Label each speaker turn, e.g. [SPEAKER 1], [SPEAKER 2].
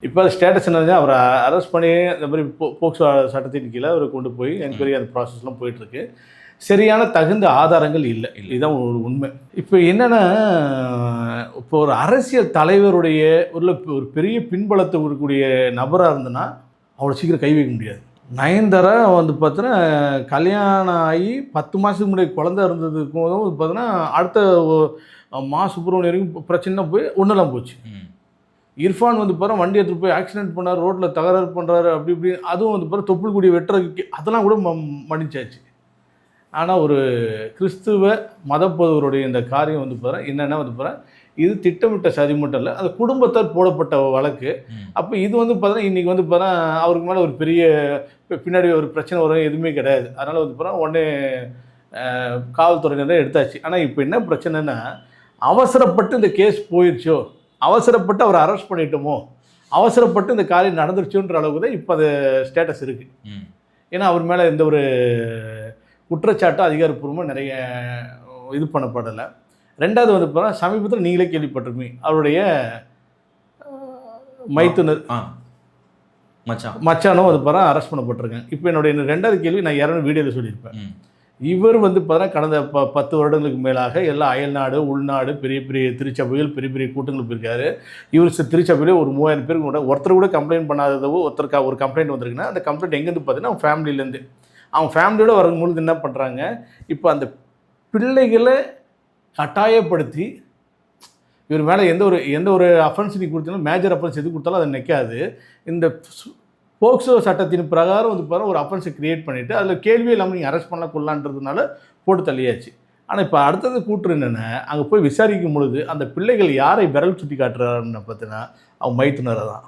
[SPEAKER 1] இப்போ ஸ்டேட்டஸ் என்னது அவரை அரெஸ்ட் பண்ணி இந்த மாதிரி போக்சோ சட்டத்தின் கீழே அவரை கொண்டு போய் என்கொயரி அந்த ப்ராசஸ்லாம் போயிட்டுருக்கு. சரியான தகுந்த ஆதாரங்கள் இல்லை. இதுதான் ஒரு உண்மை. இப்போ என்னென்னா, இப்போ ஒரு அரசியல் தலைவருடைய ஒரு பெரிய பின்பலத்தை இருக்கக்கூடிய நபராக இருந்ததுன்னா அவ்வளோ சீக்கிரம் கை வைக்க முடியாது. நயன்தாரா வந்து பார்த்தீங்கன்னா கல்யாணம் ஆகி 10 மாதத்துக்கு முன்னாடி குழந்தை இருந்ததுக்கும் பார்த்தீங்கன்னா அடுத்த மா சுப்பிரமணியம் வரைக்கும் பிரச்சனை போய் ஒன்றுலாம் போச்சு. இர்ஃபான் வந்து பாரு வண்டி எடுத்துகிட்டு போய் ஆக்சிடென்ட் பண்ணார், ரோட்டில் தகராறு பண்ணுறாரு, அப்படி இப்படி அதுவும் வந்து பாரு தொப்புள் கூடிய வெட்டுறதுக்கு அதெல்லாம் கூட மன்னிச்சாச்சு. ஆனால் ஒரு கிறிஸ்துவ மதப்போதவருடைய இந்த காரியம் வந்து பாரு என்னென்னா வந்து பாரு இது திட்டமிட்ட சதி மட்டும் இல்லை, அது குடும்பத்தால் போடப்பட்ட வழக்கு. அப்போ இது வந்து பார்த்தீங்கன்னா இன்றைக்கி வந்து பார்த்தா அவருக்கு மேலே ஒரு பெரிய பின்னாடி ஒரு பிரச்சனை வரும் எதுவுமே கிடையாது. அதனால் வந்து பார்த்தா உடனே காவல்துறையினரை எடுத்தாச்சு. ஆனால் இப்போ என்ன பிரச்சனைன்னா, அவசரப்பட்டு இந்த கேஸ் போயிடுச்சோ, அவசரப்பட்டு அவரை அரெஸ்ட் பண்ணிட்டோமோ, அவசரப்பட்டு இந்த காரியம் நடந்துருச்சோன்ற அளவுக்கு தான் இப்போ அது ஸ்டேட்டஸ் இருக்குது. ஏன்னா அவர் மேலே எந்த ஒரு குற்றச்சாட்டும் அதிகாரப்பூர்வமாக நிறைய இது பண்ணப்படலை. ரெண்டாவது வந்து பார்த்தா சமீபத்தில் நீங்களே கேள்விப்பட்டிருப்பீங்க, அவருடைய மைத்துனர் மச்சானும் வந்து பார்த்தா அரெஸ்ட் பண்ணப்பட்டிருக்கேன். இப்போ என்னுடைய ரெண்டாவது கேள்வி நான் யாரும் வீடியோவில் சொல்லியிருப்பேன். இவர் வந்து பார்த்தீங்கன்னா கடந்த 10 வருடங்களுக்கு மேலாக எல்லா அயல்நாடு உள்நாடு பெரிய பெரிய திருச்சபைகள் பெரிய பெரிய கூட்டங்களுக்கு போயிருக்காரு. இவர் திருச்சபையிலே ஒரு 3000 பேருக்கு கூட ஒருத்தர் கூட கம்ப்ளைண்ட் பண்ணாதவோ ஒருத்தருக்கா ஒரு கம்ப்ளைண்ட் வந்திருக்குன்னா அந்த கம்ப்ளைண்ட் எங்கேருந்து பார்த்தீங்கன்னா அவங்க ஃபேமிலியிலேருந்து அவங்க ஃபேமிலியோடு வரும்பொழுது என்ன பண்ணுறாங்க, இப்போ அந்த பிள்ளைகளை கட்டாயப்படுத்தி இவர் மேலே எந்த ஒரு அஃபென்ஸ் நீ கொடுத்தாலும் மேஜர் அஃபென்ஸ் எது கொடுத்தாலும் அதை நிற்காது. இந்த போக்சோ சட்டத்தின் பிரகாரம் வந்து பாருங்கள் ஒரு அஃபென்ஸை கிரியேட் பண்ணிவிட்டு அதில் கேள்வியே இல்லாமல் நீங்கள் அரெஸ்ட் பண்ணலாம் கொள்ளலான்றதுனால போட்டு தள்ளியாச்சு. ஆனால் இப்போ அடுத்தது கூற்று என்னென்னா, அங்கே போய் விசாரிக்கும் பொழுது அந்த பிள்ளைகள் யாரை விரல் சுட்டி காட்டுறாருன்னு பார்த்தீங்கன்னா அவங்க மைத்துனரை தான்.